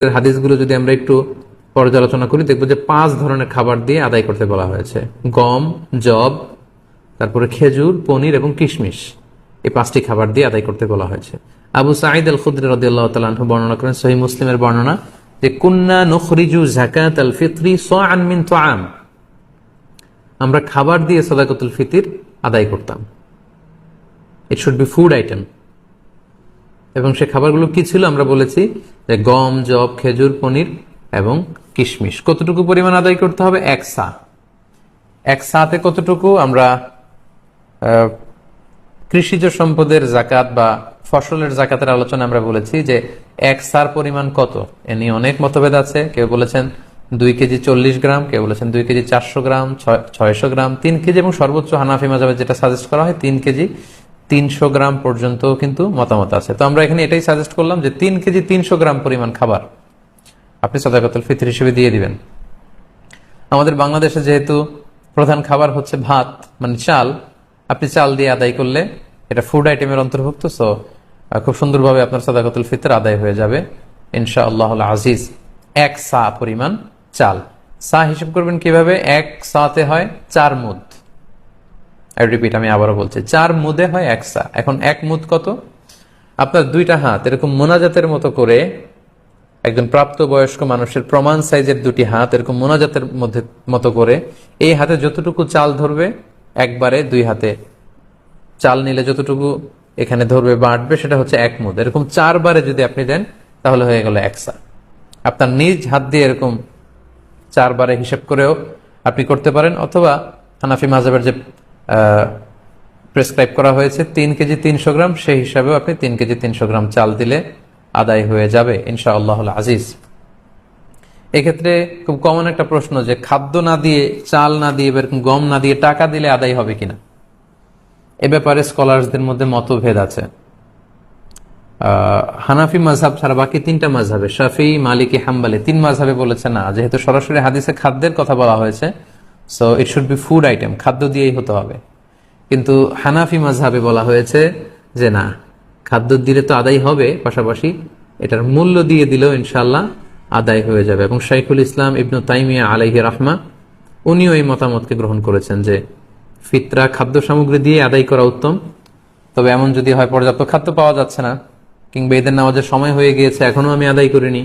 হাদিসগুলো যদি আমরা একটু পর্যালোচনা করি, দেখবো যে 5 ধরনের খাবার দিয়ে আদায় করতে বলা হয়েছে। গম, জব, তারপরে খেজুর, পনির এবং কিশমিশ, এই 5টি খাবার দিয়ে আদায় করতে বলা হয়েছে। আবু সাঈদ আল খুদরি রাদিয়াল্লাহু তাআলা আনহু বর্ণনা করেন, সহিহ মুসলিমের বর্ণনা, যে কুন্না নুখরিজু যাকাতাল ফিতরি সাআন মিন তুআম, আমরা খাবার দিয়ে সাদাকাতুল ফিতর আদায় করতাম। It should be food item. এবং সে খাবারগুলো কি ছিল আমরা বলেছি, যে গম, জব, খেজুর, পনির এবং কিশমিশ। কতটুকু পরিমাণ আদায় করতে হবে? 1 সা। 1 সাতে কতটুকু? আমরা কৃষিজ সম্পদের জাকাত বা ফসলের জাকাতের আলোচনা আমরা বলেছি যে 1 সার পরিমাণ কত, এ নিয়ে অনেক মতভেদ আছে। কেউ বলেছেন 2 কেজি 40 গ্রাম, কেউ বলেছেন 2 কেজি 400 গ্রাম, 600 গ্রাম, 3 কেজি, এবং সর্বোচ্চ হানাফি মাযহাবে যেটা সাজেস্ট করা হয় 3 কেজি 300 গ্রাম পর্যন্ত কিন্তু মতামত আছে। তো আমরা এখানে এটাই সাজেস্ট করলাম যে 3 কেজি 300 গ্রাম পরিমাণ খাবার আপনি সাদাকাতুল ফিতর হিসেবে দিয়ে দিবেন। আমাদের বাংলাদেশে যেহেতু প্রধান খাবার হচ্ছে ভাত, মানে চাল, আপনি চাল দিয়ে আদায় করলে এটা ফুড আইটেমের অন্তর্ভুক্ত। সো খুব সুন্দরভাবে আপনার সাদাকাতুল ফিতর আদায় হয়ে যাবে ইনশাআল্লাহুল আজিজ। 1 সা পরিমাণ চাল। সা হিসেব করবেন কিভাবে? 1 সাতে হয় 4 মুদ। রিপিট, আমি আবারও বলছি, 4 মুদে হয় 1 সা। এখন 1 মুদ কত? আপনার 2টা হাত এরকম মোনাজাতের মতো করে, একজন প্রাপ্তবয়স্ক মানুষের প্রমাণ সাইজের 2টি হাত এরকম মোনাজাতের মতো করে, এই হাতে যতটুকু চাল ধরবে, একবারে 2 হাতে চাল নিলে যতটুকু এখানে ধরবে, বাড়বে, সেটা হচ্ছে 1 মুদ। এরকম 4 বারে যদি আপনি দেন তাহলে হয়ে গেল 1 সা। আপনার নিজ হাত দিয়ে এরকম 4 বারে হিসেব করেও আপনি করতে পারেন, অথবা হানাফি মাযহাবের যে প্রেসক্রাইব করা হয়েছে 3 কেজি 300 গ্রাম, সেই হিসাবেও আপনি 3 কেজি 300 গ্রাম চাল দিলে আদায় হয়ে যাবে ইনশাআল্লাহুল আজিজ। এক্ষেত্রে খুব কমন একটা প্রশ্ন, যে খাদ্য না দিয়ে, চাল না দিয়ে, এরকম গম না দিয়ে টাকা দিলে আদায় হবে কিনা। এ ব্যাপারে স্কলারসদের মধ্যে মতভেদ আছে। হানাফি মাযহাব ছাড়া বাকি 3টা মাযহাবে, শাফিঈ, মালিকি, হাম্বলি, 3 মাযহাবে বলেছে না, যেহেতু সরাসরি হাদিসে খাদ্যের কথা বলা হয়েছে, so it should be food item, খাদ্য দিয়েই হতে হবে। কিন্তু হানাফি মাযহাবে বলা হয়েছে যে না, খাদ্য দিলে তো আদায় হবে, পাশাপাশি এটার মূল্য দিয়ে দিলেও ইনশাআল্লাহ আদায় হয়ে যাবে। এবং শাইখুল ইসলাম ইবনু তাইমিয়া আলাইহি রাহমা, উনিও এই মতামতকে গ্রহণ করেছেন যে ফিতরা খাদ্য সামগ্রী দিয়ে আদায় করা উত্তম। তবে এমন যদি হয় পর্যাপ্ত খাদ্য পাওয়া যাচ্ছে না, কিংবা ঈদের নামাজের সময় হয়ে গিয়েছে, এখনো আমি আদায় করিনি,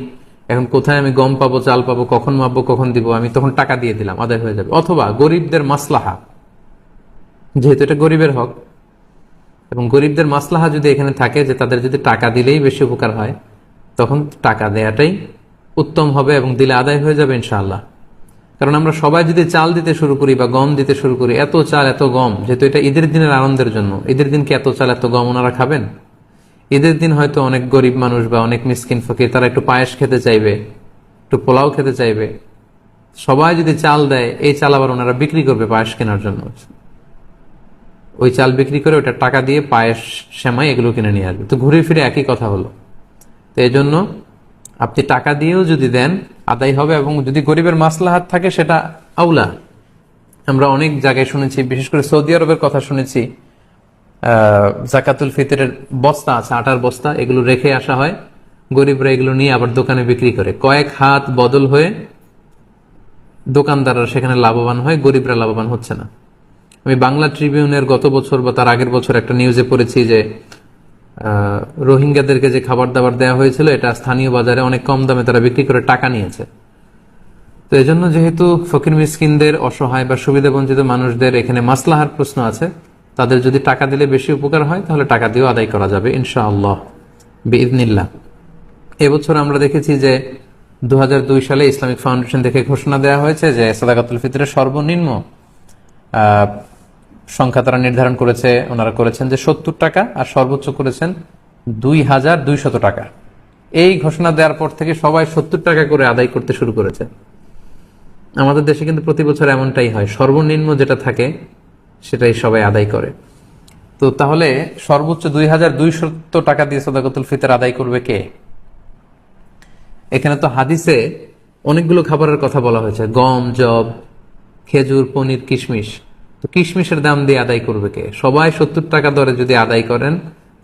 এখন কোথায় আমি গম পাবো, চাল পাবো, কখন মাপবো, কখন দিব, আমি তখন টাকা দিয়ে দিলাম, আদায় হয়ে যাবে। অথবা গরিবদের মাসলাহা, যেহেতু এটা গরিবের হক, এবং গরিবদের মাসলাহা যদি এখানে থাকে যে তাদের যদি টাকা দিলেই বেশি উপকার হয়, তখন টাকা দেয়াটাই উত্তম হবে এবং দিলে আদায় হয়ে যাবে ইনশাআল্লাহ। কারণ আমরা সবাই যদি চাল দিতে শুরু করি বা গম দিতে শুরু করি, এত চাল এত গম, যেহেতু এটা ঈদের দিনের আনন্দের জন্য, ঈদের দিন কি এত চাল এত গম ওনারা খাবেন? ঈদের দিন হয়তো অনেক গরিব মানুষ বা অনেক মিসকিন ফকির তারা একটু পায়েস খেতে চাইবে, একটু পোলাও খেতে চাইবে। সবাই যদি চাল দেয়, এই চাল আবার ওনারা বিক্রি করবে পায়েস কেনার জন্য, ওই চাল বিক্রি করে ওটা টাকা দিয়ে পায়েস, সেমাই এগুলো কিনে নিয়ে আসবে। তো ঘুরে ফিরে একই কথা হলো। তো এই জন্য আপনি টাকা দিয়েও যদি দেন আদায় হবে, এবং যদি গরিবের মাসলাহাত থাকে সেটা আউলা। আমরা অনেক জায়গায় শুনেছি, বিশেষ করে সৌদি আরবের কথা শুনেছি, জাকাতুল ফিতরের বস্তা আছে, আটার বস্তা, এগুলো রেখে আসা হয়, গরিবরা এগুলো নিয়ে আবার দোকানে বিক্রি করে, কয়েক হাত বদল হয়ে দোকানদাররা সেখানে লাভবান হয়, গরিবরা লাভবান হচ্ছে না। আমি বাংলা ট্রিবিউনের গত বছর বা তার আগের বছর একটা নিউজে পড়েছি যে রোহিঙ্গাদেরকে যে খাবার দাবার দেওয়া হয়েছিল, এটা স্থানীয় বাজারে অনেক কম দামে তারা বিক্রি করে টাকা নিয়েছে। তো এই জন্য যেহেতু ফকির মিসকিনদের, অসহায় বা সুবিধা বঞ্চিত মানুষদের এখানে মাসলাহার প্রশ্ন আছে, তাদের যদি টাকা দিলে বেশি উপকার হয় তাহলে টাকা দিয়েও আদায় করা যাবে ইনশাআল্লাহ বিইذনিল্লাহ। এবছর আমরা দেখেছি যে 2002 সালে ইসলামিক ফাউন্ডেশন থেকে ঘোষণা দেওয়া হয়েছে যে সাদাকাতুল ফিতরের সর্বনিম্ন সংখ্যা তারা নির্ধারণ করেছে, ওনারা করেছেন যে 70 টাকা, আর সর্বোচ্চ করেছেন 2200 টাকা। এই ঘোষণা দেওয়ার পর থেকে সবাই 70 টাকা করে আদায় করতে শুরু করেছে। আমাদের দেশে কিন্তু প্রতি বছর এমনটাই হয়, সর্বনিম্ন যেটা থাকে সেটাই সবাই আদায় করে। তো তাহলে সর্বোচ্চ 2200 টাকা দিয়ে সাদাকাতুল ফিতর আদায় করবে কে? এখানে তো হাদিসে অনেকগুলো খাবারের কথা বলা হয়েছে, গম, জব, খেজুর, পনির, কিশমিশ। তো কিশমিশের দাম দিয়ে আদায় করবে কে? সবাই 70 টাকা দরে যদি আদায় করেন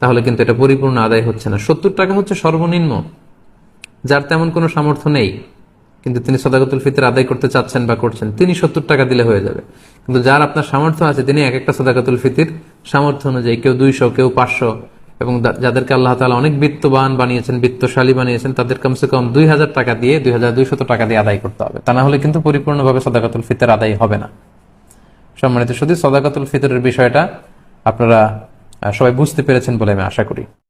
তাহলে কিন্তু এটা পরিপূর্ণ আদায় হচ্ছে না। 70 টাকা হচ্ছে সর্বনিম্ন। যার তেমন কোনো সামর্থ্য নেই কিন্তু তিনি সদাকাতুল ফিতর আদায় করতে চাচ্ছেন বা করছেন, তিনি 70 টাকা দিলে হয়ে যাবে। কিন্তু যার আপনার সামর্থ্য আছে তিনি এক একটা সদাকাতুল ফিতর সামর্থ্য অনুযায়ী, কেউ 200, কেউ 500, এবং যাদেরকে আল্লাহ তাআলা অনেক বিত্তবান বানিয়েছেন, বিত্তশালী বানিয়েছেন, তাদের কমসে কম 2000 টাকা দিয়ে, 2200 টাকা দিয়ে আদায় করতে হবে। তা না হলে কিন্তু পরিপূর্ণভাবে সদাকাতুল ফিতর আদায় হবে না। সম্মানিত শুধু সদাকাতুল ফিতরের বিষয়টা আপনারা সবাই বুঝতে পেরেছেন বলে আমি আশা করি।